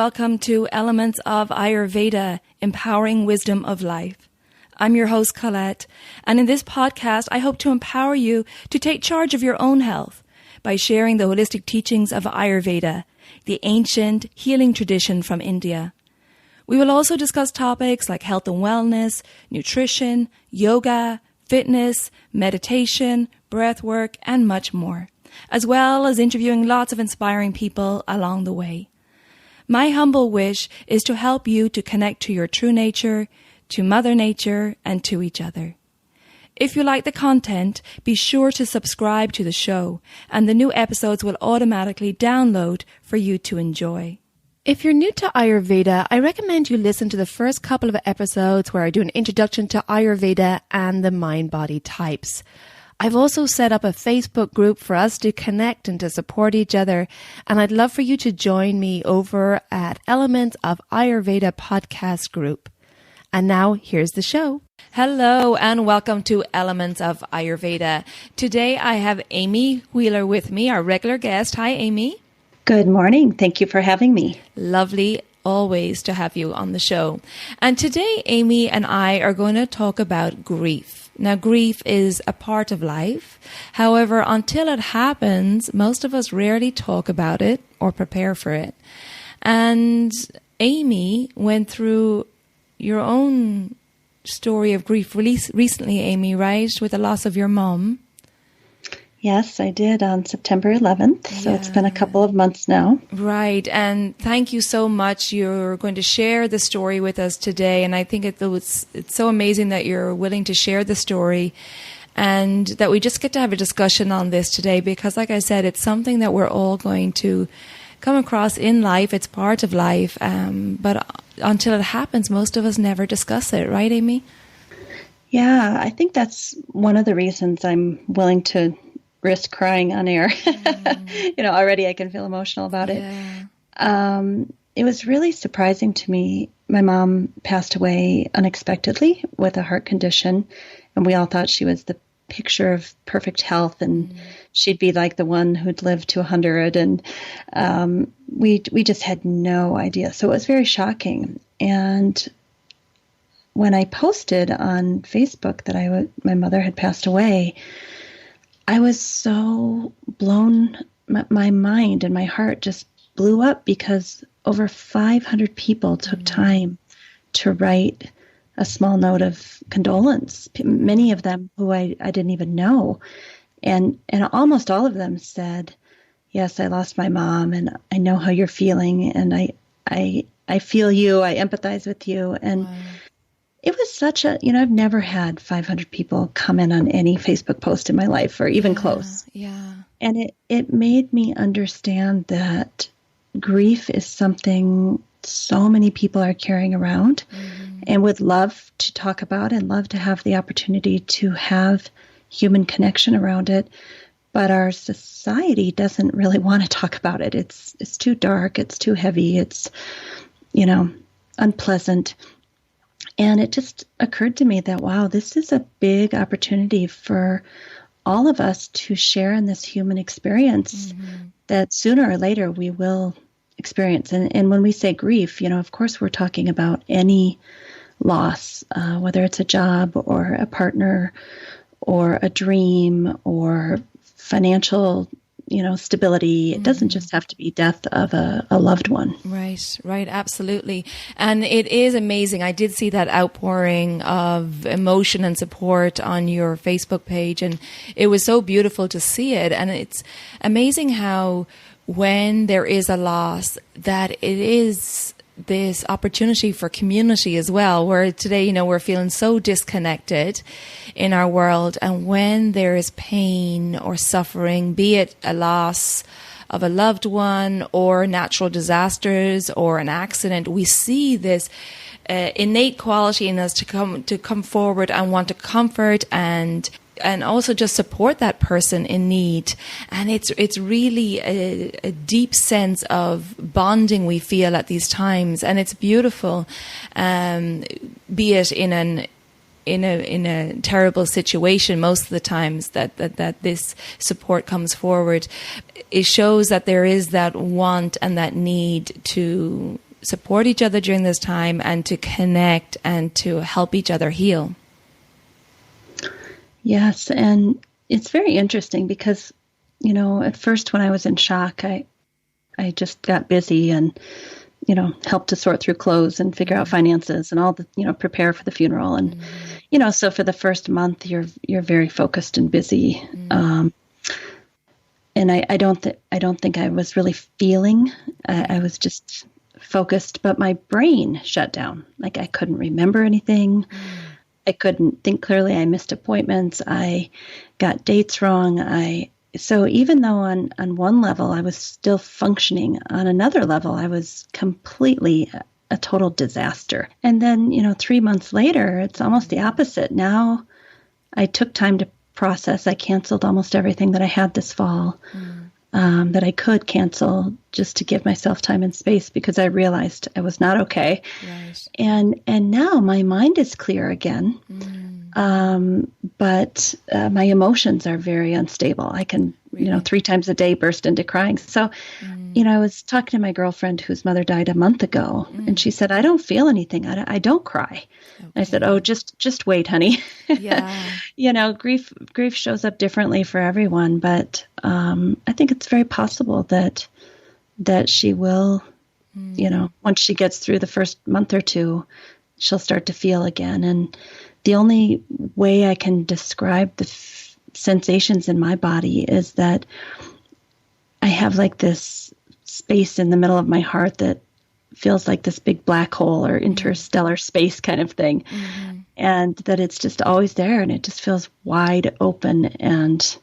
welcome to Elements of Ayurveda, Empowering Wisdom of Life. I'm your host, Colette, and in this podcast, I hope to empower you to take charge of your own health by sharing the holistic teachings of Ayurveda, the ancient healing tradition from India. We will also discuss topics like health and wellness, nutrition, yoga, fitness, meditation, breath work, and much more, as well as interviewing lots of inspiring people along the way. My humble wish is to help you to connect to your true nature, to Mother Nature, and to each other. If you like the content, be sure to subscribe to the show, and the new episodes will automatically download for you to enjoy. If you're new to Ayurveda, I recommend you listen to the first couple of episodes where I do an introduction to Ayurveda and the mind-body types. I've also set up a Facebook group for us to connect and to support each other, and I'd love for you to join me over at Elements of Ayurveda podcast group. And now, here's the show. Hello, and welcome to Elements of Ayurveda. Today, I have Amy Wheeler with me, our regular guest. Hi, Amy. Good morning. Thank you for having me. Lovely always to have you on the show. And today, Amy and I are going to talk about grief. Now, grief is a part of life. However, until it happens, most of us rarely talk about it or prepare for it. And Amy went through your own story of grief recently, Amy, right? With the loss of your mom. Yes, I did on September 11th. So It's been a couple of months now. Right. And thank you so much. You're going to share the story with us today. And I think it's so amazing that you're willing to share the story and that we just get to have a discussion on this today, because like I said, it's something that we're all going to come across in life. It's part of life. But until it happens, most of us never discuss it. Right, Amy? Yeah, I think that's one of the reasons I'm willing to risk crying on air. Already I can feel emotional about it. It was really surprising to me. My mom passed away unexpectedly with a heart condition, and we all thought she was the picture of perfect health, and she'd be like the one who'd live to 100. And we just had no idea. So it was very shocking. And when I posted on Facebook that my mother had passed away, I was so blown, my mind and my heart just blew up, because over 500 people took time to write a small note of condolence, many of them who I didn't even know. And almost all of them said, yes, I lost my mom, and I know how you're feeling, and I feel you, I empathize with you. And it was such I've never had 500 people comment on any Facebook post in my life, or even close. Yeah. And it made me understand that grief is something so many people are carrying around and would love to talk about and love to have the opportunity to have human connection around it. But our society doesn't really want to talk about it. It's too dark. It's too heavy. It's, unpleasant. And it just occurred to me that, wow, this is a big opportunity for all of us to share in this human experience that sooner or later we will experience. And when we say grief, of course, we're talking about any loss, whether it's a job or a partner or a dream or financial stability. It doesn't just have to be death of a loved one. Right, absolutely. And it is amazing. I did see that outpouring of emotion and support on your Facebook page, and it was so beautiful to see it. And it's amazing how when there is a loss, that it is this opportunity for community as well, where today, we're feeling so disconnected in our world. And when there is pain or suffering, be it a loss of a loved one or natural disasters or an accident, we see this innate quality in us to come forward and want to comfort and also just support that person in need. And it's really a deep sense of bonding we feel at these times, and it's beautiful, be it in a terrible situation. Most of the times that this support comes forward, it shows that there is that want and that need to support each other during this time and to connect and to help each other heal. Yes, and it's very interesting because, at first when I was in shock, I just got busy and, helped to sort through clothes and figure out finances and all the, prepare for the funeral. And, so for the first month, you're very focused and busy. And I don't think I was really feeling. I was just focused, but my brain shut down. Like I couldn't remember anything. I couldn't think clearly. I missed appointments. I got dates wrong. So even though on one level I was still functioning, on another level I was completely a total disaster. And then, 3 months later, it's almost the opposite. Now I took time to process. I canceled almost everything that I had this fall that I could cancel just to give myself time and space because I realized I was not okay. Right. And now my mind is clear again. But my emotions are very unstable. I can, 3 times a day burst into crying. So, I was talking to my girlfriend whose mother died a month ago, and she said, I don't feel anything. I don't cry. Okay. I said, oh, just wait, honey. Yeah. Grief shows up differently for everyone, but I think it's very possible that she will, once she gets through the first month or two, she'll start to feel again. And the only way I can describe the sensations in my body is that I have like this space in the middle of my heart that feels like this big black hole or interstellar space kind of thing. And that it's just always there and it just feels wide open. And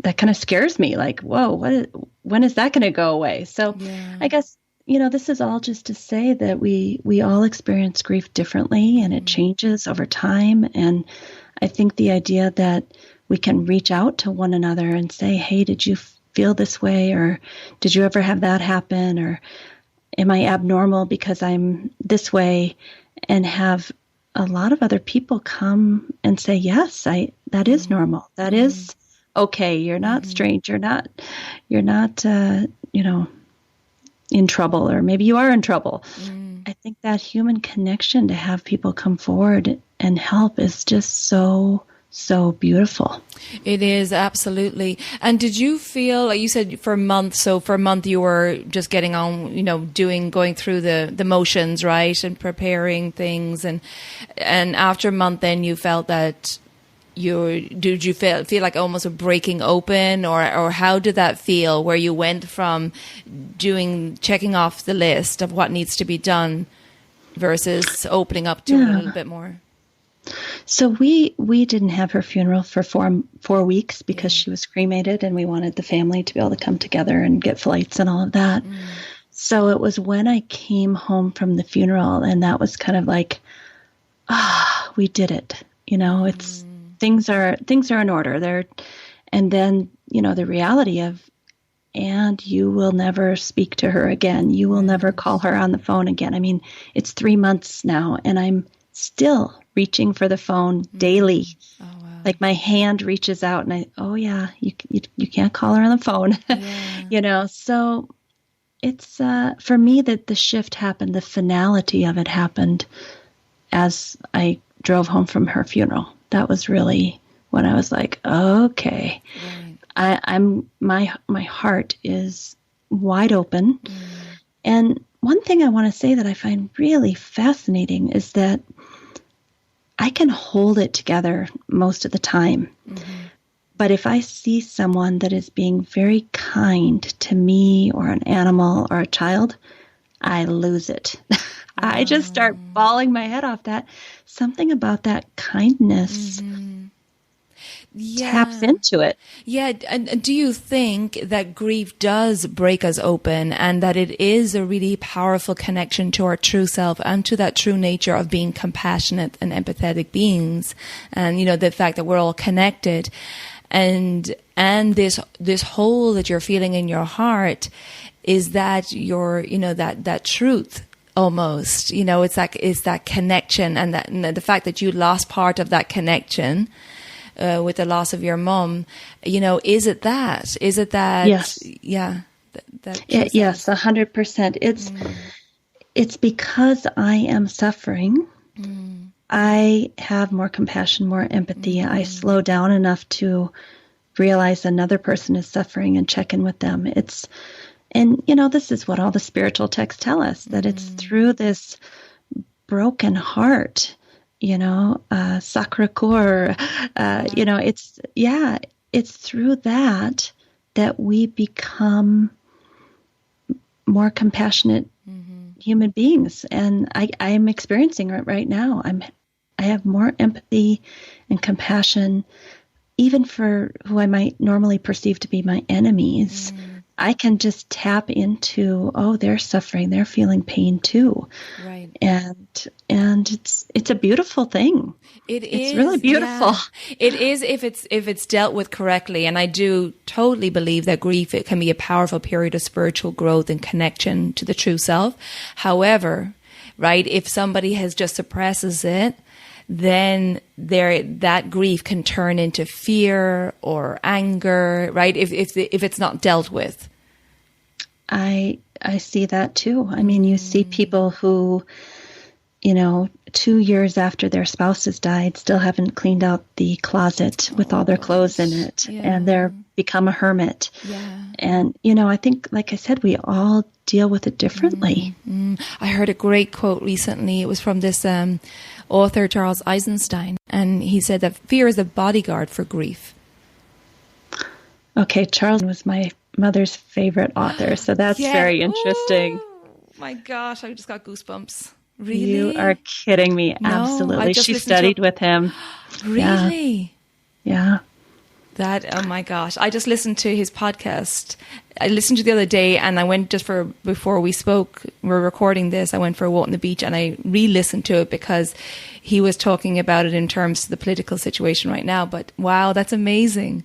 that kind of scares me. Like, whoa, when is that going to go away? So I guess, this is all just to say that we all experience grief differently and it changes over time. And I think the idea that we can reach out to one another and say, hey, did you feel this way? Or did you ever have that happen? Or am I abnormal because I'm this way? And have a lot of other people come and say, yes, that is normal. That is okay. You're not strange. You're not, in trouble, or maybe you are in trouble. I think that human connection to have people come forward and help is just so beautiful. It is, absolutely. And did you feel, like you said, for a month you were just getting on, going through the motions, right, and preparing things, and after a month then you felt that did you feel like almost a breaking open, or how did that feel, where you went from checking off the list of what needs to be done versus opening up to it a little bit more? So we didn't have her funeral for 4 weeks because she was cremated, and we wanted the family to be able to come together and get flights and all of that. So it was when I came home from the funeral, and that was kind of like, we did it. It's things are in order. And then, the reality of, and you will never speak to her again. You will never call her on the phone again. I mean, it's 3 months now, and I'm still reaching for the phone daily. Oh, wow. Like my hand reaches out and you can't call her on the phone. So it's, for me, that the shift happened, the finality of it happened as I drove home from her funeral. That was really when I was like, okay, my heart is wide open. And one thing I want to say that I find really fascinating is that I can hold it together most of the time. But if I see someone that is being very kind to me or an animal or a child, I lose it. I just start bawling my head off. That something about that kindness taps into it. Yeah. And do you think that grief does break us open, and that it is a really powerful connection to our true self and to that true nature of being compassionate and empathetic beings? And, the fact that we're all connected, and this hole that you're feeling in your heart is that that truth. Almost, it's that connection, and the fact that you lost part of that connection with the loss of your mom. Is it that? Is it that? Yes. Yeah. Yes, 100%. it's because I am suffering. I have more compassion, more empathy. I slow down enough to realize another person is suffering and check in with them. And this is what all the spiritual texts tell us, that it's through this broken heart, Sakra Core, it's through that we become more compassionate human beings. And I am experiencing it right now. I have more empathy and compassion, even for who I might normally perceive to be my enemies. I can just tap into, they're suffering, they're feeling pain too. Right. And it's a beautiful thing. It's really beautiful. Yeah. It is if it's dealt with correctly. And I do totally believe that grief, it can be a powerful period of spiritual growth and connection to the true self. However, right, if somebody just suppresses it, then that grief can turn into fear or anger, right? If it's not dealt with. I see that too. I mean, you see people who, 2 years after their spouses died, still haven't cleaned out the closet with all their clothes in it, and they're become a hermit. Yeah. And I think, like I said, we all deal with it differently. I heard a great quote recently. It was from this author, Charles Eisenstein, and he said that fear is a bodyguard for grief. Okay, Charles was my mother's favorite author, so that's very interesting. Oh my gosh, I just got goosebumps. Really? You are kidding me. No, absolutely. She studied with him. Really? Yeah. Oh my gosh. I just listened to his podcast. I listened to it the other day, and I went before we spoke, we're recording this, I went for a walk on the beach and I re-listened to it because he was talking about it in terms of the political situation right now. But wow, that's amazing.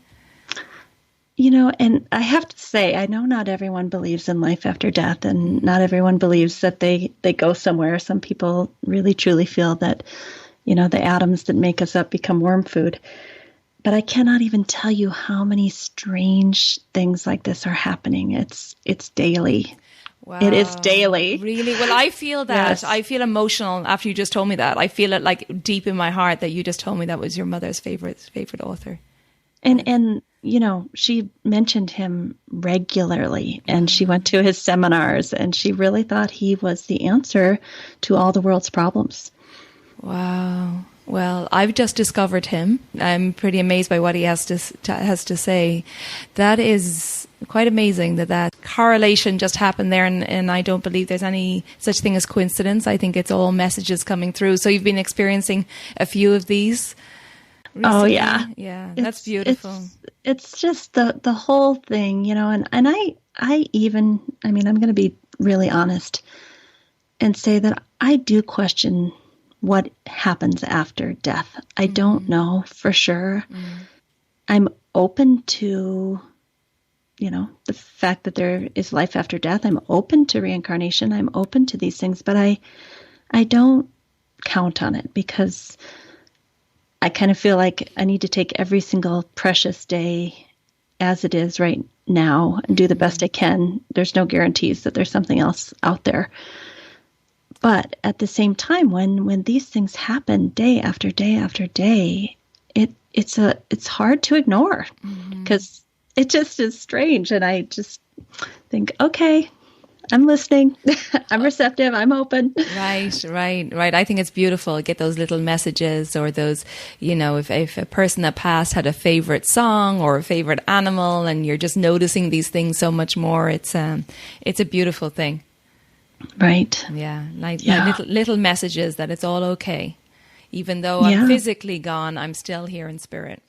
And I have to say, I know not everyone believes in life after death, and not everyone believes that they go somewhere. Some people really truly feel that, the atoms that make us up become worm food. But I cannot even tell you how many strange things like this are happening. It's daily. Wow. It is daily. Really? Well, I feel that. Yes. I feel emotional after you just told me that. I feel it like deep in my heart that you just told me that was your mother's favorite author. And she mentioned him regularly, and she went to his seminars, and she really thought he was the answer to all the world's problems. Wow. Well, I've just discovered him. I'm pretty amazed by what he has to say. That is quite amazing that correlation just happened there, and I don't believe there's any such thing as coincidence. I think it's all messages coming through. So you've been experiencing a few of these recently? Oh, yeah. Yeah, that's beautiful. It's just the whole thing, and I even, I'm going to be really honest and say that I do question what happens after death. I don't know for sure. I'm open to, the fact that there is life after death. I'm open to reincarnation. I'm open to these things, but I don't count on it, because I kind of feel like I need to take every single precious day as it is right now and do the best I can. There's no guarantees that there's something else out there. But at the same time, when these things happen day after day after day, it's hard to ignore, because it just is strange. And I just think, okay, I'm listening. I'm receptive. I'm open. Right. I think it's beautiful to get those little messages, or those, if a person that passed had a favorite song or a favorite animal, and you're just noticing these things so much more. It's a beautiful thing. Right. Yeah. Like little messages that it's all okay. Even though I'm physically gone, I'm still here in spirit.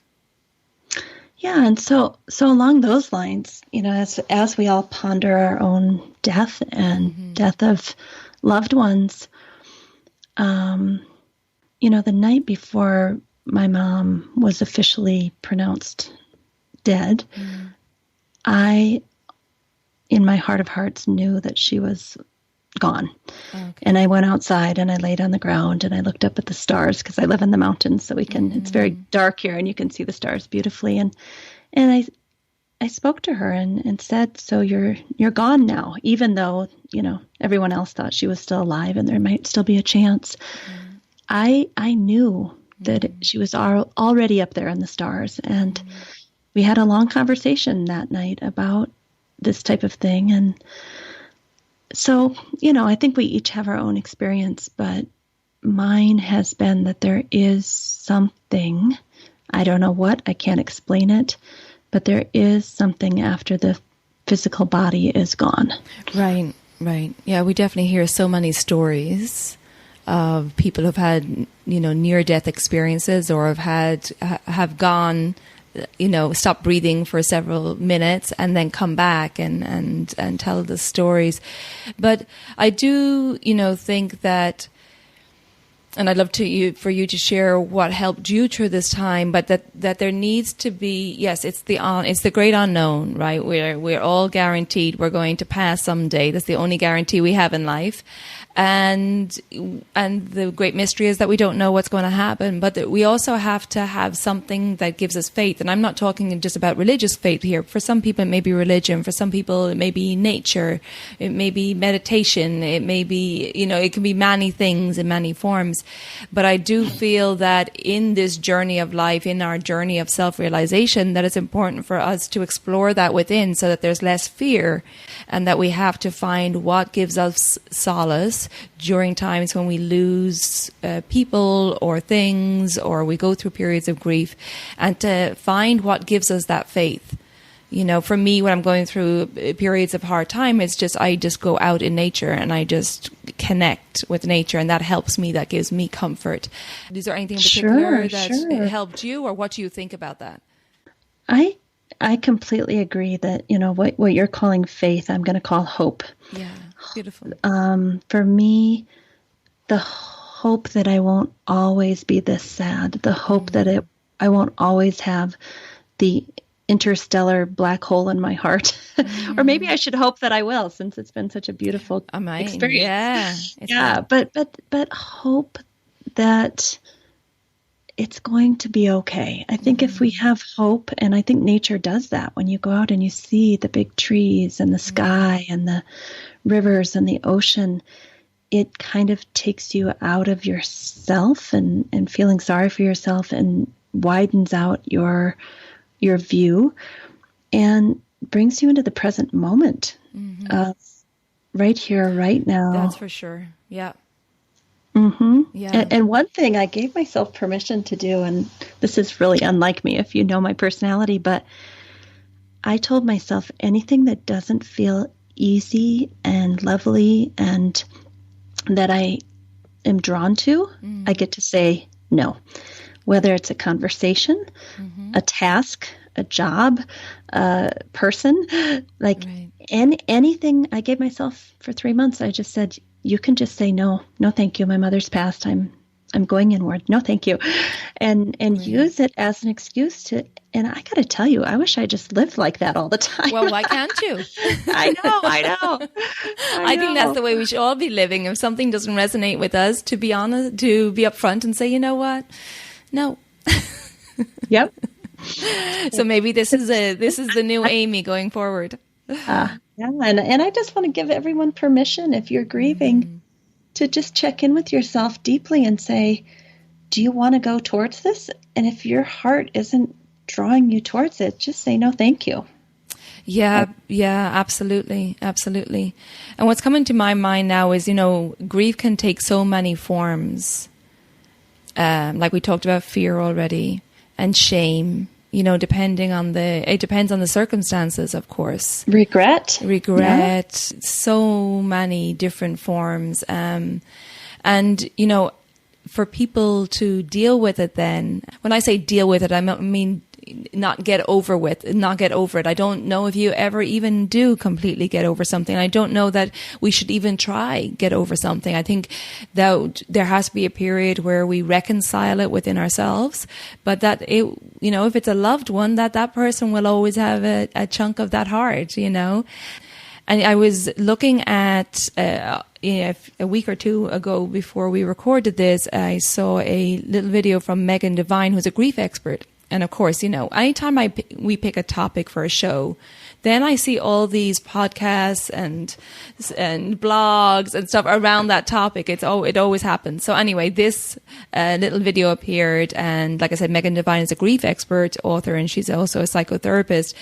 Yeah, and so along those lines, as we all ponder our own death and death of loved ones, the night before my mom was officially pronounced dead, I, in my heart of hearts, knew that she was gone. Okay. And I went outside and I laid on the ground and I looked up at the stars, because I live in the mountains, so it's very dark here and you can see the stars beautifully. And I spoke to her and said, so you're gone now, even though, everyone else thought she was still alive and there might still be a chance. I knew that she was already up there in the stars. And we had a long conversation that night about this type of thing. And so, I think we each have our own experience, but mine has been that there is something, I don't know what, I can't explain it, but there is something after the physical body is gone. Right. Yeah, we definitely hear so many stories of people who've had, near-death experiences or have gone, stop breathing for several minutes and then come back and tell the stories. But I do, think that, and I'd love for you to share what helped you through this time, but that there needs to be, yes, it's the great unknown, right? We're all guaranteed we're going to pass someday. That's the only guarantee we have in life. And the great mystery is that we don't know what's going to happen, but that we also have to have something that gives us faith. And I'm not talking just about religious faith here. For some people, it may be religion. For some people, it may be nature. It may be meditation. It may be, it can be many things in many forms. But I do feel that in this journey of life, in our journey of self-realization, that it's important for us to explore that within so that there's less fear and that we have to find what gives us solace during times when we lose people or things, or we go through periods of grief, and to find what gives us that faith. For me, when I'm going through periods of hard time, I just go out in nature and I just connect with nature, and that helps me. That gives me comfort. Is there anything in particular that helped you, or what do you think about that? I completely agree that, what you're calling faith, I'm going to call hope. Yeah, beautiful. For me, the hope that I won't always be this sad, the hope that I won't always have the interstellar black hole in my heart. Or maybe I should hope that I will, since it's been such a beautiful experience. Yeah. But hope that it's going to be okay. I think if we have hope, and I think nature does that, when you go out and you see the big trees and the sky and the rivers and the ocean, it kind of takes you out of yourself and feeling sorry for yourself, and widens out your view and brings you into the present moment of right here, right now. That's for sure. Yeah. Yeah. And one thing I gave myself permission to do, and this is really unlike me if you know my personality, but I told myself anything that doesn't feel easy and lovely and that I am drawn to, I get to say no. Whether it's a conversation, a task, a job, a person, anything. I gave myself for 3 months. I just said, you can just say no thank you, my mother's passed, I'm going inward, no thank you, and use it as an excuse to. And I got to tell you, I wish I just lived like that all the time. Well, why can't you? I know. I think that's the way we should all be living. If something doesn't resonate with us, to be honest, to be upfront and say, you know what, no. Yep. So maybe this is the new Amy going forward. Yeah, and I just want to give everyone permission, if you're grieving, to just check in with yourself deeply and say, do you want to go towards this? And if your heart isn't drawing you towards it, just say no thank you. Yeah, absolutely. And what's coming to my mind now is, grief can take so many forms. Like we talked about fear already, and shame. It depends on the circumstances, of course. Regret, yeah. So many different forms. And, for people to deal with it then, when I say deal with it, I mean not get over it. I don't know if you ever even do completely get over something. I don't know that we should even try get over something. I think that there has to be a period where we reconcile it within ourselves, but that if it's a loved one, that person will always have a chunk of that heart, And I was looking at a week or two ago, before we recorded this, I saw a little video from Megan Devine, who's a grief expert. And of course, anytime we pick a topic for a show, then I see all these podcasts and blogs and stuff around that topic. It always happens. So anyway, this little video appeared, and like I said, Megan Devine is a grief expert, author, and she's also a psychotherapist.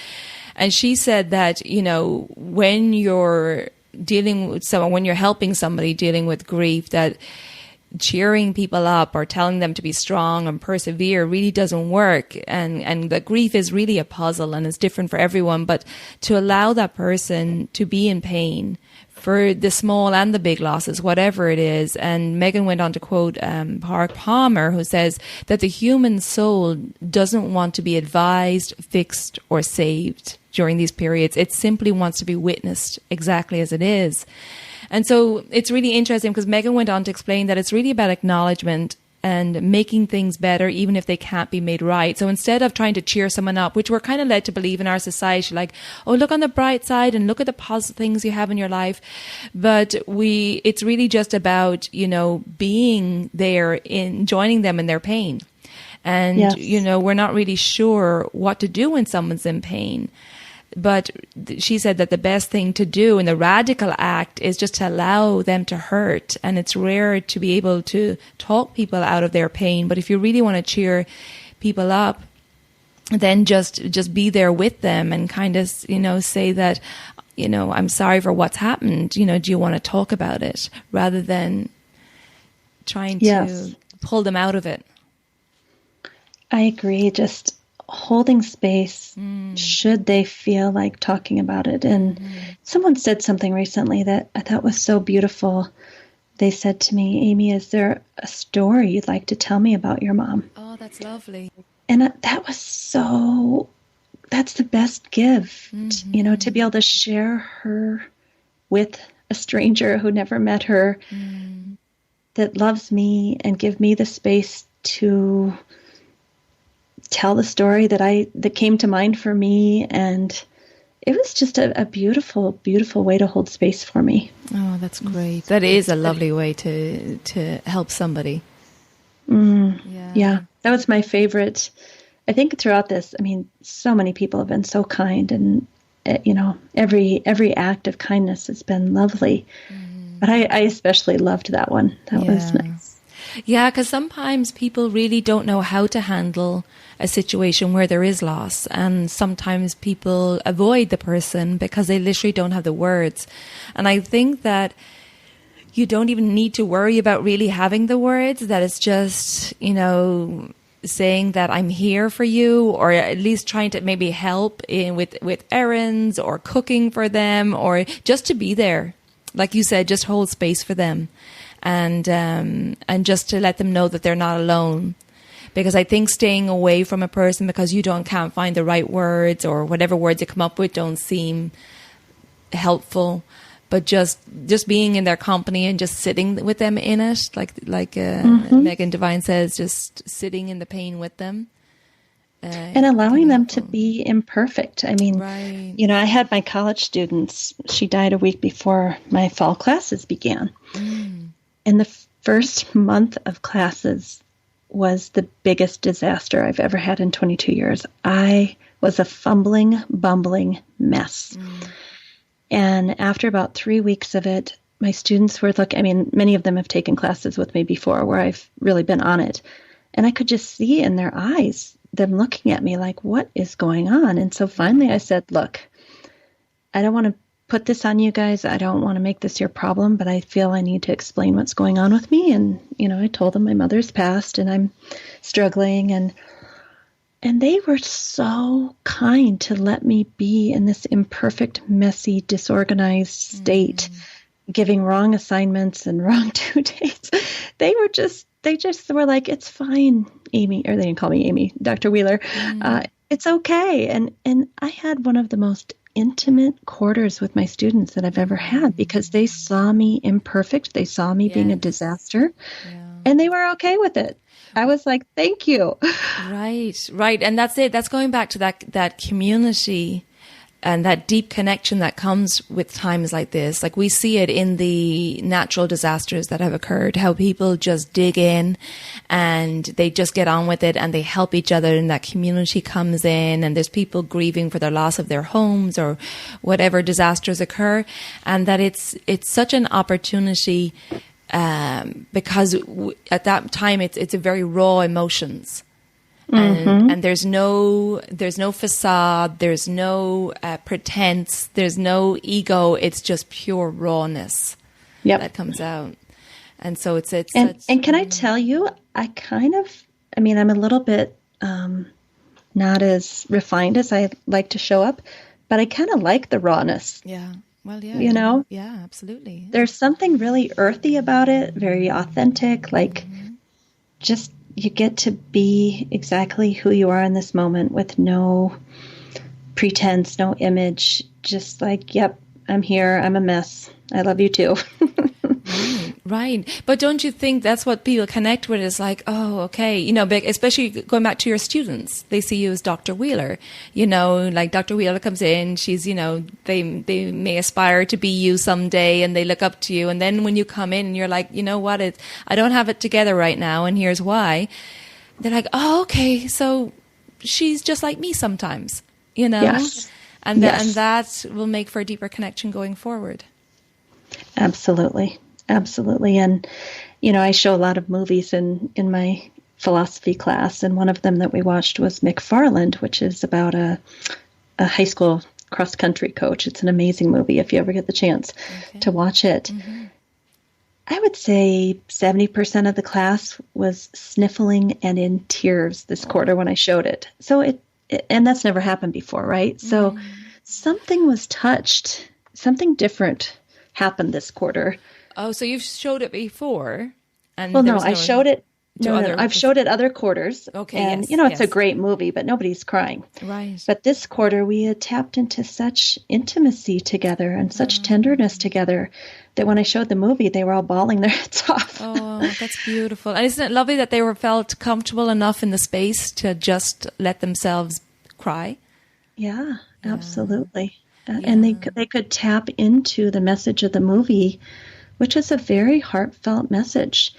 And she said that, when you're dealing with someone, when you're helping somebody dealing with grief, that cheering people up or telling them to be strong and persevere really doesn't work. And that grief is really a puzzle and it's different for everyone. But to allow that person to be in pain for the small and the big losses, whatever it is. And Megan went on to quote Park Palmer, who says that the human soul doesn't want to be advised, fixed, or saved during these periods. It simply wants to be witnessed exactly as it is. And so it's really interesting because Megan went on to explain that it's really about acknowledgement and making things better, even if they can't be made right. So instead of trying to cheer someone up, which we're kind of led to believe in our society, like, oh, look on the bright side and look at the positive things you have in your life. But it's really just about, being there in joining them in their pain. And, yes. We're not really sure what to do when someone's in pain. But she said that the best thing to do in the radical act is just to allow them to hurt. And it's rare to be able to talk people out of their pain. But if you really want to cheer people up, then just be there with them and kind of, say that, I'm sorry for what's happened. Do you want to talk about it? Rather than trying to pull them out of it. I agree. Just holding space, should they feel like talking about it. And someone said something recently that I thought was so beautiful. They said to me, Amy, is there a story you'd like to tell me about your mom? Oh, that's lovely. And that's the best gift, to be able to share her with a stranger who never met her, that loves me and give me the space to tell the story that came to mind for me. And it was just a beautiful, beautiful way to hold space for me. Oh, that's great. That is a lovely way to help somebody. Yeah, that was my favorite. I think throughout this, so many people have been so kind, and every act of kindness has been lovely. But I especially loved that one. That was nice. Yeah, because sometimes people really don't know how to handle a situation where there is loss. And sometimes people avoid the person because they literally don't have the words. And I think that you don't even need to worry about really having the words, that it's just, saying that I'm here for you, or at least trying to maybe help with errands or cooking for them, or just to be there. Like you said, just hold space for them. And just to let them know that they're not alone. Because I think staying away from a person because you can't find the right words, or whatever words you come up with don't seem helpful. But just being in their company and just sitting with them in it, like Megan Devine says, just sitting in the pain with them. And allowing them to be imperfect. Right. I had my college students. She died a week before my fall classes began. And the first month of classes was the biggest disaster I've ever had in 22 years. I was a fumbling, bumbling mess. And after about 3 weeks of it, my students were many of them have taken classes with me before where I've really been on it. And I could just see in their eyes, them looking at me like, what is going on? And so finally I said, look, I don't want to put this on you guys. I don't want to make this your problem, but I feel I need to explain what's going on with me. And, I told them my mother's passed and I'm struggling. And they were so kind to let me be in this imperfect, messy, disorganized state, giving wrong assignments and wrong due dates. They just were like, it's fine, Amy, or they didn't call me Amy, Dr. Wheeler. It's okay. And I had one of the most intimate quarters with my students that I've ever had, because they saw me imperfect. They saw me being a disaster, and they were okay with it. I was like, thank you. Right. And that's it. That's going back to that community and that deep connection that comes with times like this. Like we see it in the natural disasters that have occurred, how people just dig in and they just get on with it and they help each other, and that community comes in, and there's people grieving for their loss of their homes or whatever disasters occur. And that it's such an opportunity, because at that time it's a very raw emotions. And there's no facade, there's no pretense, there's no ego. It's just pure rawness that comes out. And so it's and can I tell you, I'm a little bit not as refined as I like to show up, but I kind of like the rawness. Yeah. Well, yeah. You know? Yeah, absolutely. There's something really earthy about it, very authentic, like just you get to be exactly who you are in this moment with no pretense, no image, just like, yep, I'm here, I'm a mess. I love you too. Right. But don't you think that's what people connect with, is like, oh, okay, you know, especially going back to your students, they see you as Dr. Wheeler, you know, like Dr. Wheeler comes in, she's, you know, they may aspire to be you someday and they look up to you. And then when you come in and you're like, you know what, I don't have it together right now, and here's why. They're like, oh, okay, so she's just like me sometimes, you know? Yes. And that will make for a deeper connection going forward. Absolutely. Absolutely. And, you know, I show a lot of movies in my philosophy class, and one of them that we watched was McFarland, which is about a high school cross-country coach. It's an amazing movie if you ever get the chance to watch it. Mm-hmm. I would say 70% of the class was sniffling and in tears this quarter when I showed it. So and that's never happened before, right? So something was touched, something different happened this quarter. Oh, so you've showed it before? And well, no, I showed it. No, I've showed it other quarters. Okay, and you know, it's a great movie, but nobody's crying. Right. But this quarter, we had tapped into such intimacy together and such tenderness together that when I showed the movie, they were all bawling their heads off. Oh, that's beautiful. And isn't it lovely that they felt comfortable enough in the space to just let themselves cry? Yeah, absolutely. And they could tap into the message of the movie, which is a very heartfelt message,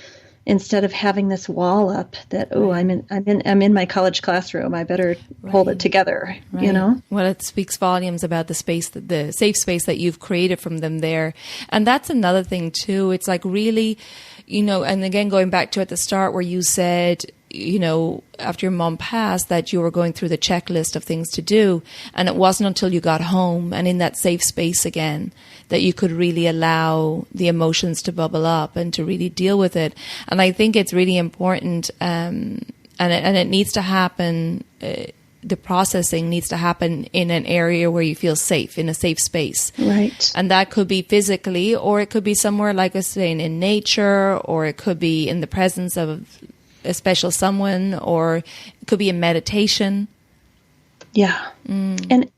instead of having this wall up that, I'm in my college classroom, I better hold it together, you know? Well, it speaks volumes about the space, the safe space that you've created from them there. And that's another thing too. It's like really, you know, and again, going back to at the start where you said, you know, after your mom passed, that you were going through the checklist of things to do. And it wasn't until you got home and in that safe space again that you could really allow the emotions to bubble up and to really deal with it. And I think it's really important, and it needs to happen. The processing needs to happen in an area where you feel safe, in a safe space. Right. And that could be physically, or it could be somewhere like I was saying in nature, or it could be in the presence of a special someone, or it could be a meditation. Yeah. And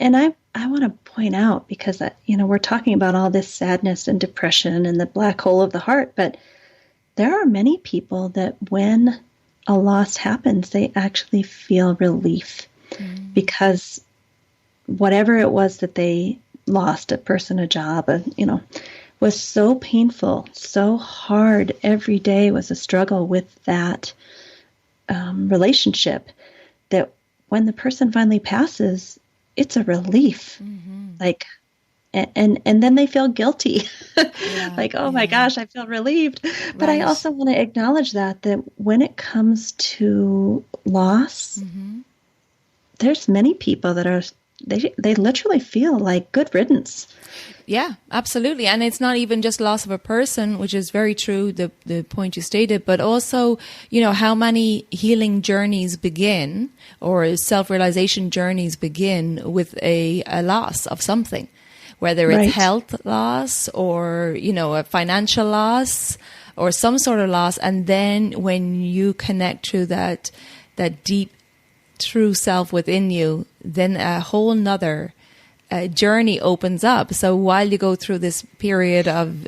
I want to point out, because, you know, we're talking about all this sadness and depression and the black hole of the heart, but there are many people that when a loss happens, they actually feel relief because whatever it was that they lost, a person, a job, you know, was so painful, so hard. Every day was a struggle with that relationship, that when the person finally passes, it's a relief. Like, and then they feel guilty. Like, oh my gosh, I feel relieved. But I also want to acknowledge that when it comes to loss, there's many people that they literally feel like good riddance. Yeah, absolutely. And it's not even just loss of a person, which is very true, the point you stated, but also, you know, how many healing journeys begin, or self-realization journeys begin with a loss of something, whether it's health loss or, you know, a financial loss or some sort of loss. And then when you connect to that deep, true self within you, then a whole nother journey opens up. So while you go through this period of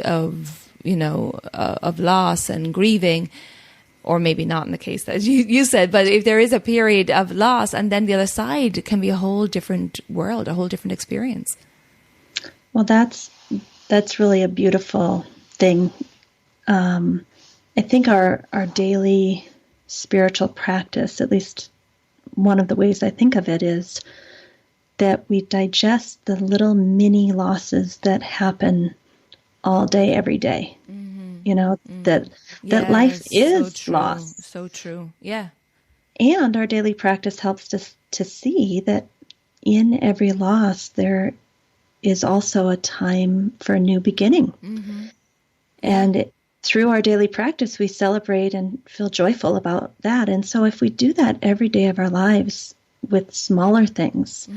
loss and grieving, or maybe not in the case that you said, but if there is a period of loss, and then the other side can be a whole different world, a whole different experience. Well, that's really a beautiful thing. I think our daily spiritual practice, at least one of the ways I think of it, is that we digest the little mini losses that happen all day, every day. You know, that life is so loss. So true. Yeah. And our daily practice helps us to see that in every loss, there is also a time for a new beginning. And through our daily practice, we celebrate and feel joyful about that. And so if we do that every day of our lives with smaller things,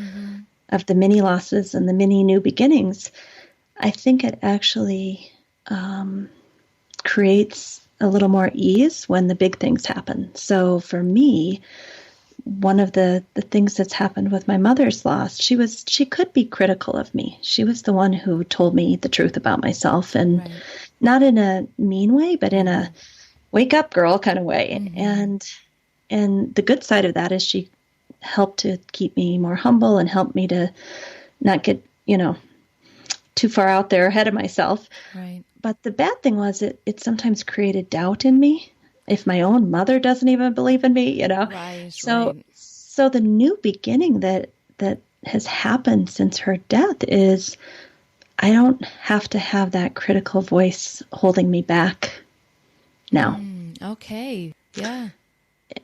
of the mini losses and the mini new beginnings, I think it actually creates a little more ease when the big things happen. So for me, one of the things that's happened with my mother's loss, she could be critical of me. She was the one who told me the truth about myself, and not in a mean way, but in a wake up girl kind of way. And the good side of that is she helped to keep me more humble and helped me to not get, too far out there ahead of myself. Right. But the bad thing was it sometimes created doubt in me. If my own mother doesn't even believe in me, Right, so the new beginning that has happened since her death is I don't have to have that critical voice holding me back now. Okay. Yeah.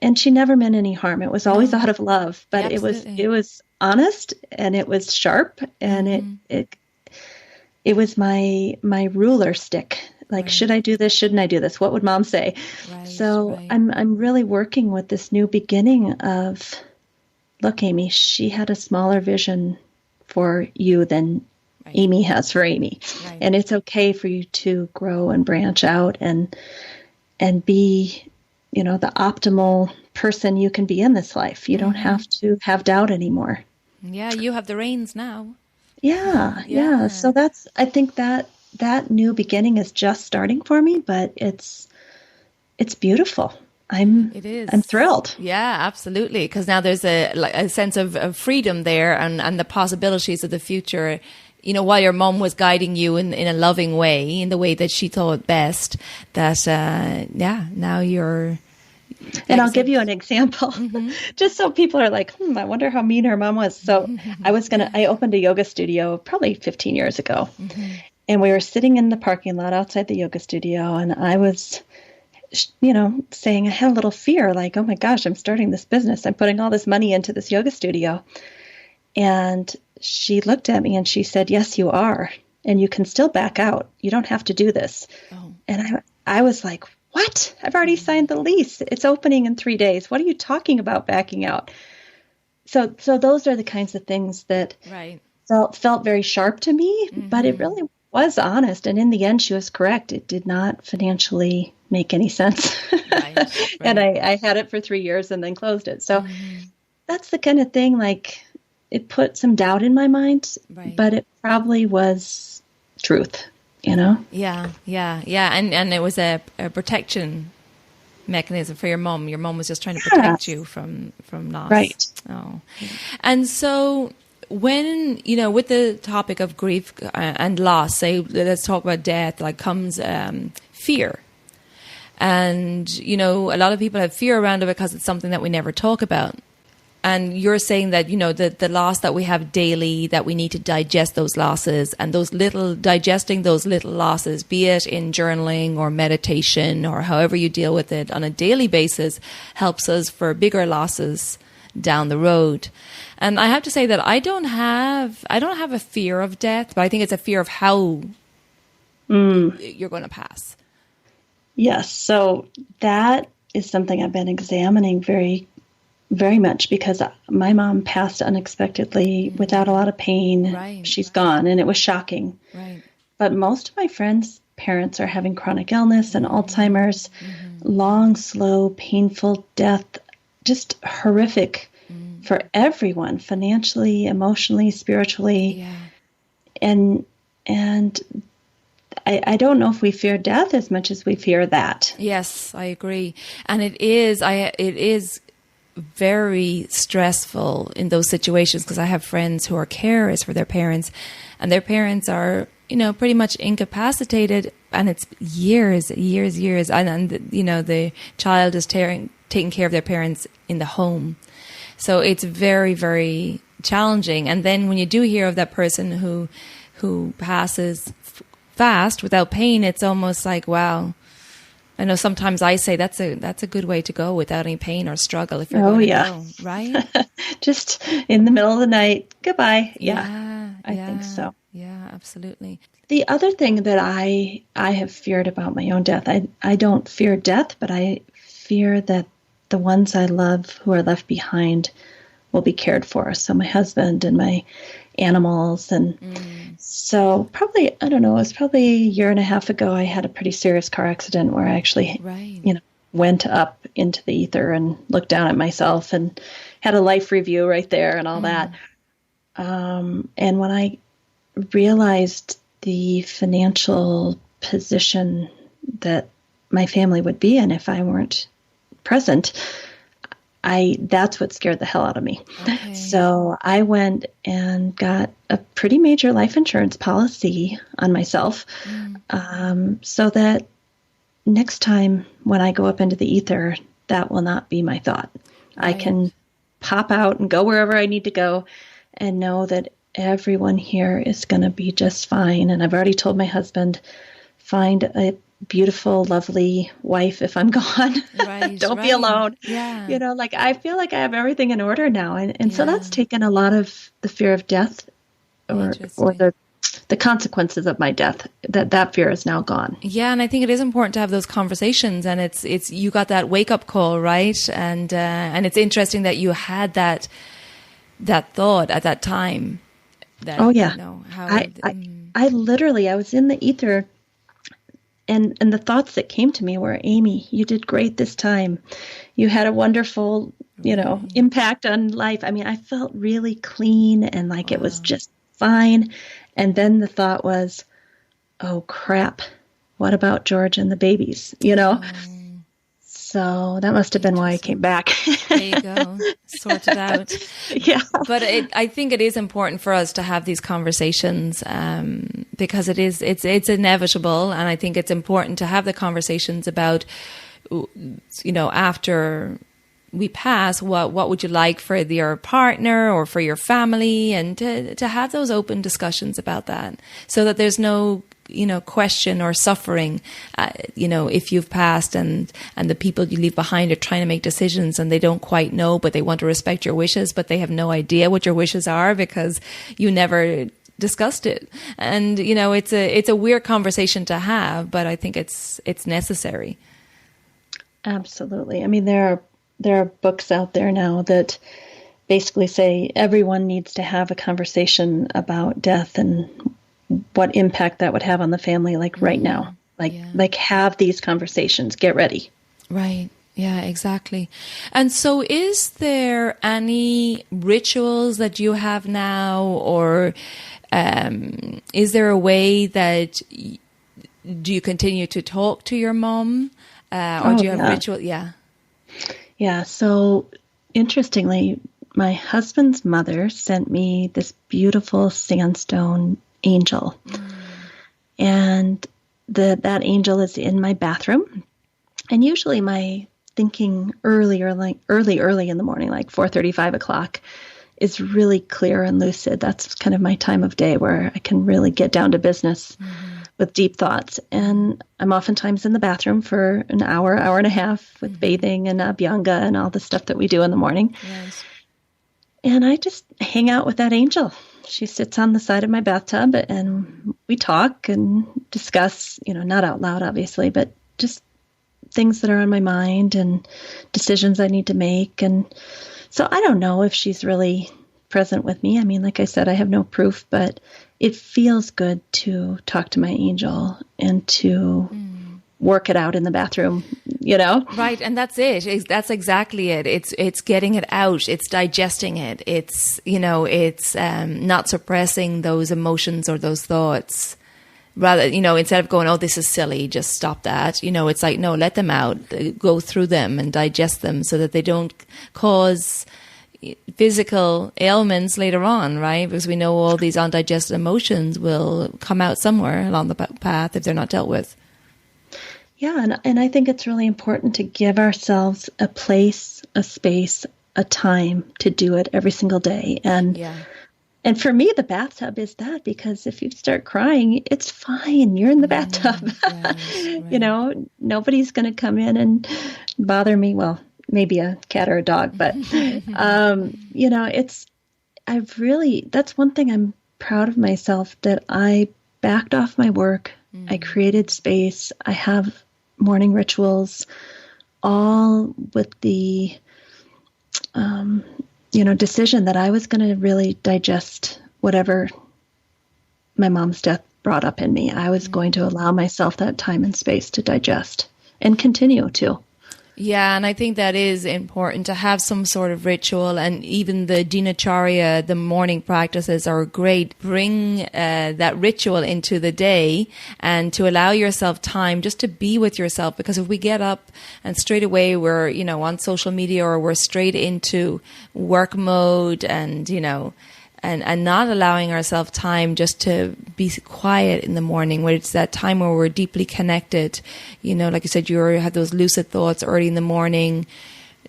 And she never meant any harm. It was always out of love, but Absolutely. it was honest, and it was sharp, and it was my ruler stick. Like, should I do this? Shouldn't I do this? What would mom say? Right, So I'm really working with this new beginning of, look, Amy, she had a smaller vision for you than Amy has for Amy. Right. And it's okay for you to grow and branch out and be, the optimal person you can be in this life. You don't have to have doubt anymore. Yeah, you have the reins now. Yeah. So I think that new beginning is just starting for me, but it's beautiful. It is. I'm thrilled. Yeah, absolutely. Because now there's a sense of freedom there, and the possibilities of the future. While your mom was guiding you in a loving way, in the way that she thought best, that now you're. And I'll give you an example, just so people are like, I wonder how mean her mom was. So I opened a yoga studio probably 15 years ago. And we were sitting in the parking lot outside the yoga studio, and I was, saying I had a little fear, like, oh my gosh, I'm starting this business. I'm putting all this money into this yoga studio. And she looked at me and she said, yes, you are. And you can still back out. You don't have to do this. Oh. And I was like, what? I've already signed the lease. It's opening in 3 days. What are you talking about backing out? So those are the kinds of things that felt very sharp to me, but it really was honest. And in the end, she was correct. It did not financially make any sense. Right. And I had it for 3 years and then closed it. So that's the kind of thing, like, it put some doubt in my mind, but it probably was truth, Yeah. And it was a protection mechanism for your mom. Your mom was just trying to protect you from loss. Right. Oh. And so when, with the topic of grief and loss, say, let's talk about death, like comes fear. And, a lot of people have fear around it because it's something that we never talk about. And you're saying that, the loss that we have daily, that we need to digest those losses, and digesting those little losses, be it in journaling or meditation or however you deal with it on a daily basis, helps us for bigger losses down the road. And I have to say that I don't have a fear of death, but I think it's a fear of how you're going to pass. Yes. So that is something I've been examining very, very much, because my mom passed unexpectedly without a lot of pain. Right. She's gone, and it was shocking. Right. But most of my friends' parents are having chronic illness and Alzheimer's, long, slow, painful death, just horrific for everyone, financially, emotionally, spiritually. Yeah. And I don't know if we fear death as much as we fear that. Yes, I agree. And it is very stressful in those situations, because I have friends who are carers for their parents, and their parents are, pretty much incapacitated, and it's years, and the child is taking care of their parents in the home. So it's very, very challenging. And then when you do hear of that person who passes fast without pain, it's almost like, wow. I know sometimes I say that's a good way to go, without any pain or struggle, if you're going to go, right? Just in the middle of the night, goodbye. I think so. Yeah, absolutely. The other thing that I have feared about my own death, I don't fear death, but I fear that the ones I love who are left behind will be cared for. So my husband and my animals. And so probably, I don't know, it was probably a year and a half ago, I had a pretty serious car accident where I actually, went up into the ether and looked down at myself and had a life review right there and all that. And when I realized the financial position that my family would be in if I weren't present, that's what scared the hell out of me. Okay. So I went and got a pretty major life insurance policy on myself, so that next time when I go up into the ether, that will not be my thought. Right. I can pop out and go wherever I need to go and know that everyone here is going to be just fine. And I've already told my husband, find a beautiful, lovely wife if I'm gone. Right, Don't be alone. Yeah. I feel like I have everything in order now. And so that's taken a lot of the fear of death or the consequences of my death. That fear is now gone. Yeah, and I think it is important to have those conversations, and it's you got that wake up call, right? And it's interesting that you had that thought at that time. I literally, I was in the ether. And the thoughts that came to me were, Amy, you did great this time. You had a wonderful, impact on life. I mean, I felt really clean and like it was just fine. And then the thought was, oh, crap. What about George and the babies? So that must have been why I came back. There you go. Sort it out. Yeah. But I think it is important for us to have these conversations because it's inevitable. And I think it's important to have the conversations about, after we pass, what would you like for your partner or for your family, and to have those open discussions about that, so that there's no question or suffering, if you've passed and the people you leave behind are trying to make decisions and they don't quite know, but they want to respect your wishes, but they have no idea what your wishes are because you never discussed it. And, it's a weird conversation to have, but I think it's necessary. Absolutely. I mean, there are books out there now that basically say everyone needs to have a conversation about death and what impact that would have on the family, like right now, like have these conversations, get ready. Right. Yeah, exactly. And so is there any rituals that you have now, or is there a way that do you continue to talk to your mom or do you have ritual? Yeah. Yeah. So interestingly, my husband's mother sent me this beautiful sandstone angel. And that angel is in my bathroom. And usually my thinking early in the morning, like 4:30, 5 o'clock, is really clear and lucid. That's kind of my time of day where I can really get down to business with deep thoughts. And I'm oftentimes in the bathroom for an hour and a half with bathing and abhyanga and all the stuff that we do in the morning. Yes. And I just hang out with that angel. She sits on the side of my bathtub and we talk and discuss, not out loud, obviously, but just things that are on my mind and decisions I need to make. And so I don't know if she's really present with me. I mean, like I said, I have no proof, but it feels good to talk to my angel and to work it out in the bathroom, Right. And that's it. That's exactly it. It's getting it out. It's digesting it. It's, it's not suppressing those emotions or those thoughts. rather, instead of going, oh, this is silly, just stop that. It's like, no, let them out, go through them and digest them so that they don't cause physical ailments later on, right? Because we know all these undigested emotions will come out somewhere along the path if they're not dealt with. Yeah, and I think it's really important to give ourselves a place, a space, a time to do it every single day. And for me, the bathtub is that, because if you start crying, it's fine. You're in the bathtub. Right. Nobody's going to come in and bother me. Well, maybe a cat or a dog, but, that's one thing I'm proud of myself, that I backed off my work. I created space. I have morning rituals, all with the, decision that I was going to really digest whatever my mom's death brought up in me. I was going to allow myself that time and space to digest and continue to. Yeah, and I think that is important to have some sort of ritual, and even the dinacharya, the morning practices are great. Bring that ritual into the day and to allow yourself time just to be with yourself, because if we get up and straight away we're, on social media, or we're straight into work mode and, and not allowing ourselves time just to be quiet in the morning, where it's that time where we're deeply connected. Like you said, you have those lucid thoughts early in the morning.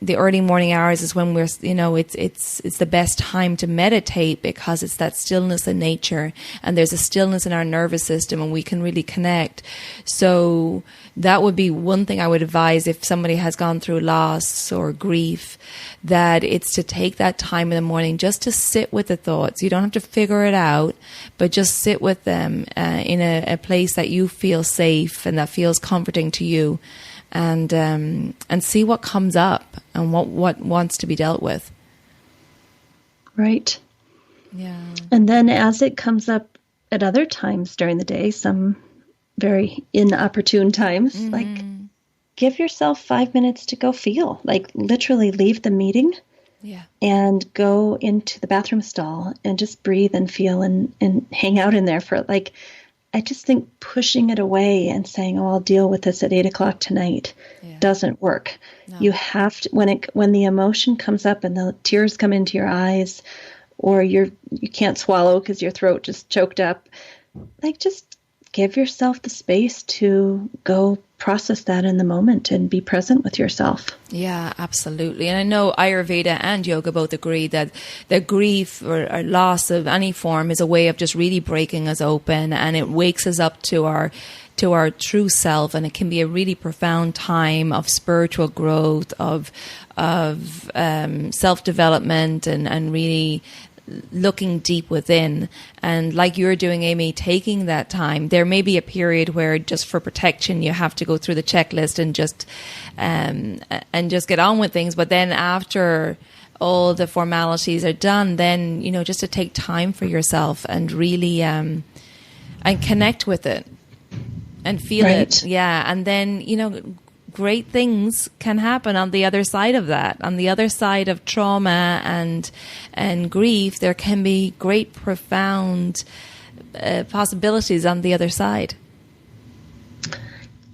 The early morning hours is when we're, it's the best time to meditate, because it's that stillness in nature, and there's a stillness in our nervous system, and we can really connect. So that would be one thing I would advise if somebody has gone through loss or grief, that it's to take that time in the morning just to sit with the thoughts. You don't have to figure it out, but just sit with them in a place that you feel safe and that feels comforting to you. And see what comes up and what wants to be dealt with. Right. Yeah. And then as it comes up at other times during the day, some very inopportune times, like give yourself 5 minutes to go feel, like literally leave the meeting and go into the bathroom stall and just breathe and feel and hang out in there for I just think pushing it away and saying, "Oh, I'll deal with this at 8:00 tonight," doesn't work. No. You have to, when the emotion comes up and the tears come into your eyes, or you can't swallow because your throat just choked up, just give yourself the space to go process that in the moment and be present with yourself. Yeah, absolutely. And I know Ayurveda and yoga both agree that the grief or loss of any form is a way of just really breaking us open, and it wakes us up to our true self, and it can be a really profound time of spiritual growth, of self-development, and really looking deep within. And like you're doing, Amy, taking that time. There may be a period where just for protection you have to go through the checklist and just get on with things, but then after all the formalities are done, then just to take time for yourself and really and connect with it and feel it. And then great things can happen on the other side of that. On the other side of trauma and grief, there can be great, profound possibilities on the other side.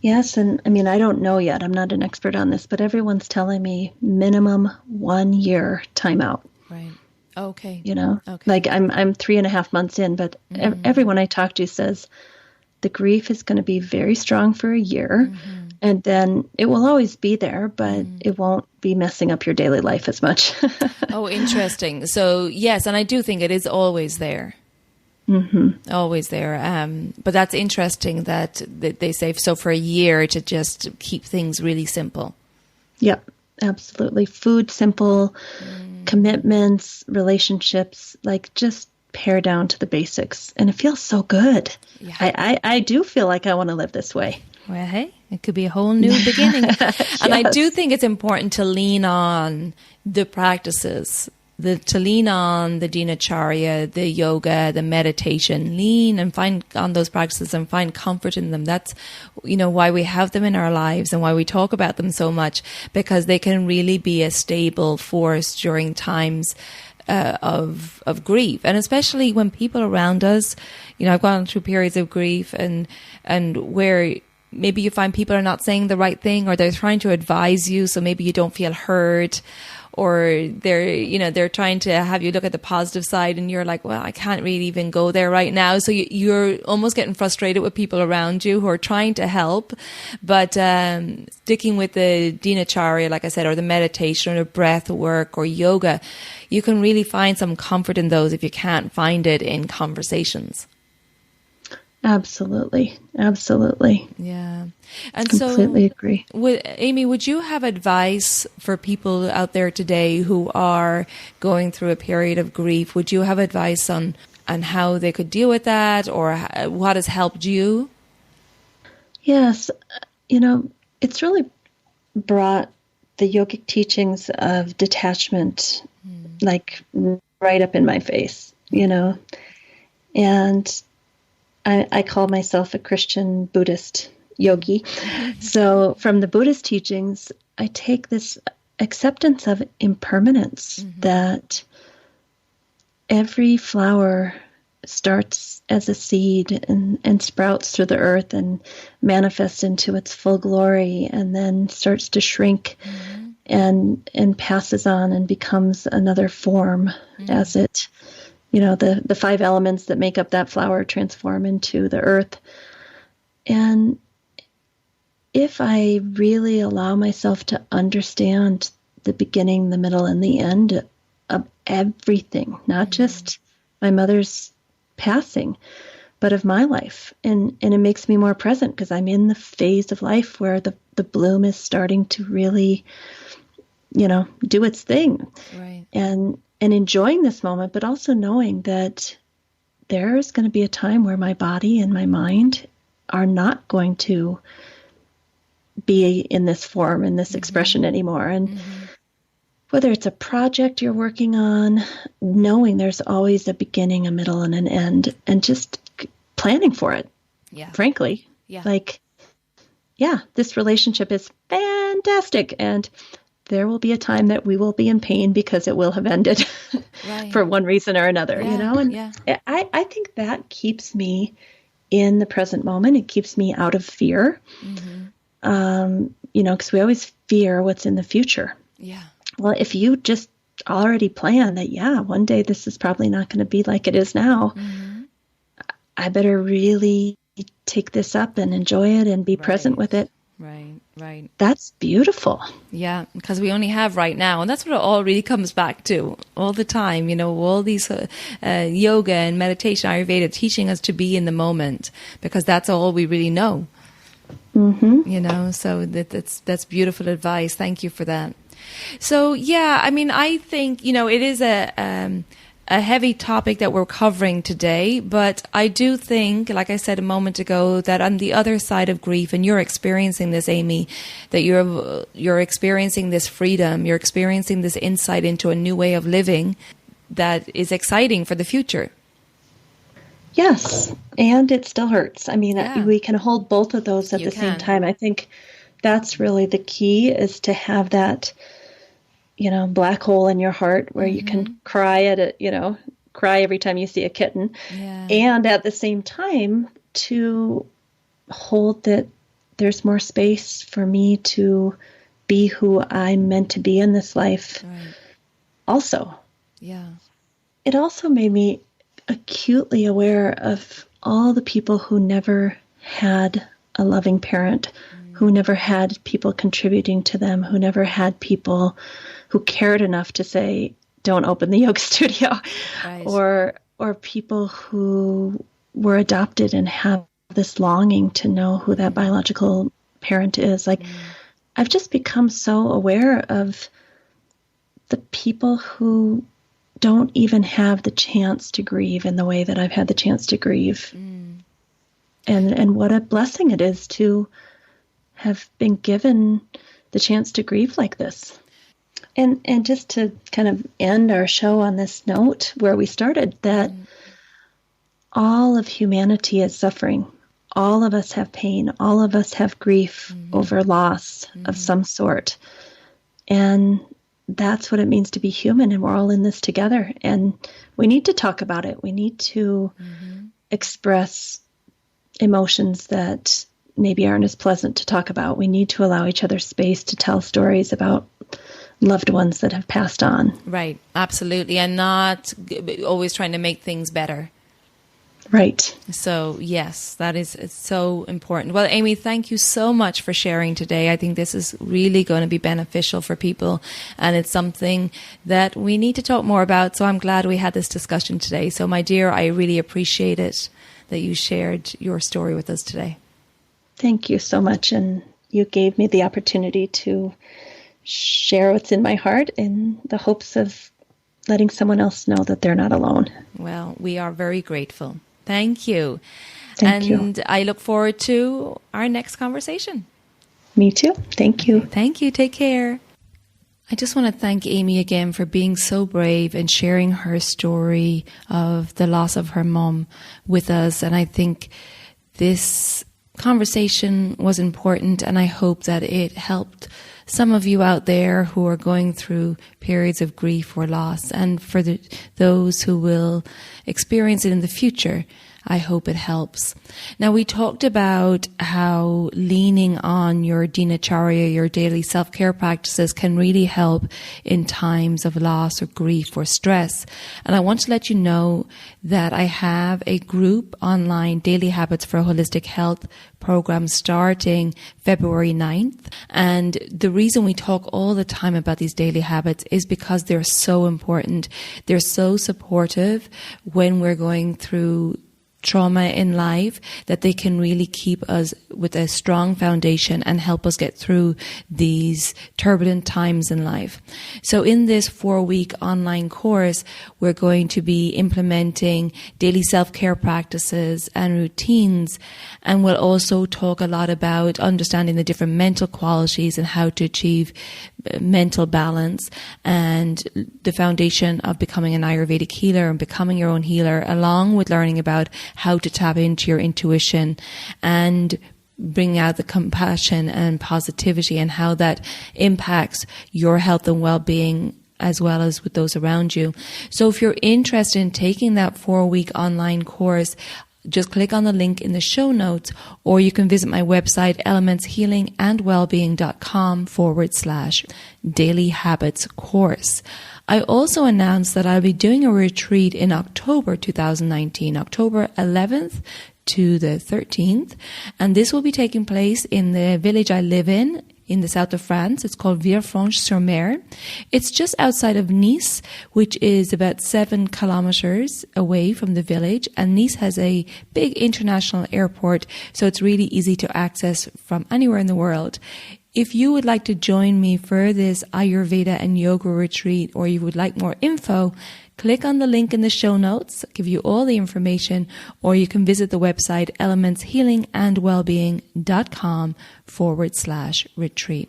Yes, and I mean, I don't know yet. I'm not an expert on this, but everyone's telling me minimum 1 year timeout. Right. Okay. Okay. Like I'm 3.5 months in, but everyone I talk to says the grief is going to be very strong for a year. And then it will always be there, but it won't be messing up your daily life as much. Oh, interesting. So, yes, and I do think it is always there. Always there. But that's interesting that they say so for a year to just keep things really simple. Yep, absolutely. Food, simple, commitments, relationships, just pare down to the basics. And it feels so good. Yeah. I do feel like I want to live this way. Well, hey, it could be a whole new beginning. Yes. And I do think it's important to lean on the practices, to lean on the dinacharya, the yoga, the meditation, lean and find on those practices and find comfort in them. That's, why we have them in our lives and why we talk about them so much, because they can really be a stable force during times of grief, and especially when people around us, I've gone through periods of grief and where maybe you find people are not saying the right thing, or they're trying to advise you, so maybe you don't feel heard, or they're trying to have you look at the positive side, and you're like, well, I can't really even go there right now. So you're almost getting frustrated with people around you who are trying to help, but sticking with the dinacharya, like I said, or the meditation or the breath work or yoga, you can really find some comfort in those if you can't find it in conversations. Absolutely. Absolutely. Yeah. And completely agree. Amy, would you have advice for people out there today who are going through a period of grief? Would you have advice on how they could deal with that, or what has helped you? Yes. It's really brought the yogic teachings of detachment like right up in my face, and I call myself a Christian Buddhist yogi. Mm-hmm. So from the Buddhist teachings, I take this acceptance of impermanence, that every flower starts as a seed and sprouts through the earth and manifests into its full glory, and then starts to shrink and passes on and becomes another form as it, the 5 elements that make up that flower transform into the earth. And if I really allow myself to understand the beginning, the middle, and the end of everything, not just my mother's passing, but of my life, and it makes me more present, because I'm in the phase of life where the bloom is starting to really, do its thing. Right. And enjoying this moment, but also knowing that there's going to be a time where my body and my mind are not going to be in this form, in this expression anymore. And whether it's a project you're working on, knowing there's always a beginning, a middle, and an end, and just planning for it. Yeah. Frankly. Yeah. This relationship is fantastic, and there will be a time that we will be in pain because it will have ended for one reason or another, and I think that keeps me in the present moment. It keeps me out of fear, because we always fear what's in the future. Yeah. Well, if you just already plan that, one day this is probably not going to be like it is now, I better really take this up and enjoy it and be present with it. Right. That's beautiful. Yeah, because we only have right now. And that's what it all really comes back to all the time. All these yoga and meditation, Ayurveda, teaching us to be in the moment, because that's all we really know. So that's beautiful advice. Thank you for that. So, I think, it is a heavy topic that we're covering today, but I do think, like I said a moment ago, that on the other side of grief, and you're experiencing this, Amy, that you're experiencing this freedom, you're experiencing this insight into a new way of living that is exciting for the future. Yes, and it still hurts. We can hold both of those at the same time. I think that's really the key, is to have that black hole in your heart where you can cry at it, cry every time you see a kitten. Yeah. And at the same time, to hold that there's more space for me to be who I'm meant to be in this life. Right. Also. Yeah. It also made me acutely aware of all the people who never had a loving parent, who never had people contributing to them, who never had people who cared enough to say, don't open the yoga studio, or people who were adopted and have this longing to know who that biological parent is. I've just become so aware of the people who don't even have the chance to grieve in the way that I've had the chance to grieve. And what a blessing it is to have been given the chance to grieve like this. And just to kind of end our show on this note where we started, that all of humanity is suffering. All of us have pain. All of us have grief over loss of some sort. And that's what it means to be human, and we're all in this together. And we need to talk about it. We need to express emotions that maybe aren't as pleasant to talk about. We need to allow each other space to tell stories about loved ones that have passed on. Right, absolutely. And not always trying to make things better. Right. So, yes, that is so important. Well, Amy, thank you so much for sharing today. I think this is really going to be beneficial for people, and it's something that we need to talk more about. So I'm glad we had this discussion today. So, my dear, I really appreciate it that you shared your story with us today. Thank you so much. And you gave me the opportunity to share what's in my heart in the hopes of letting someone else know that they're not alone. Well, we are very grateful. Thank you. Thank you. And I look forward to our next conversation. Me too. Thank you. Thank you. Take care. I just want to thank Amy again for being so brave and sharing her story of the loss of her mom with us. And I think this conversation was important, and I hope that it helped some of you out there who are going through periods of grief or loss, and for those who will experience it in the future, I hope it helps. Now, we talked about how leaning on your dinacharya, your daily self-care practices, can really help in times of loss or grief or stress. And I want to let you know that I have a group online, Daily Habits for Holistic Health program, starting February 9th. And the reason we talk all the time about these daily habits is because they're so important. They're so supportive when we're going through trauma in life, that they can really keep us with a strong foundation and help us get through these turbulent times in life. So in this 4-week online course, we're going to be implementing daily self-care practices and routines, and we'll also talk a lot about understanding the different mental qualities and how to achieve mental balance, and the foundation of becoming an Ayurvedic healer and becoming your own healer, along with learning about how to tap into your intuition and bring out the compassion and positivity, and how that impacts your health and well-being as well as with those around you. So if you're interested in taking that 4-week online course, just click on the link in the show notes, or you can visit my website, elementshealingandwellbeing.com/daily habits course. I also announced that I'll be doing a retreat in October 2019, October 11th to the 13th. And this will be taking place in the village I live in the south of France. It's called Villefranche-sur-Mer. It's just outside of Nice, which is about 7 kilometers away from the village. And Nice has a big international airport, so it's really easy to access from anywhere in the world. If you would like to join me for this Ayurveda and yoga retreat, or you would like more info, click on the link in the show notes, give you all the information, or you can visit the website elementshealingandwellbeing.com/retreat.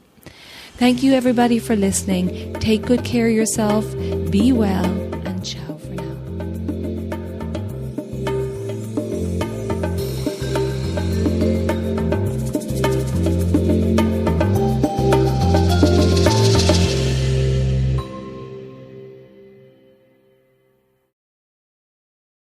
Thank you everybody for listening. Take good care of yourself. Be well.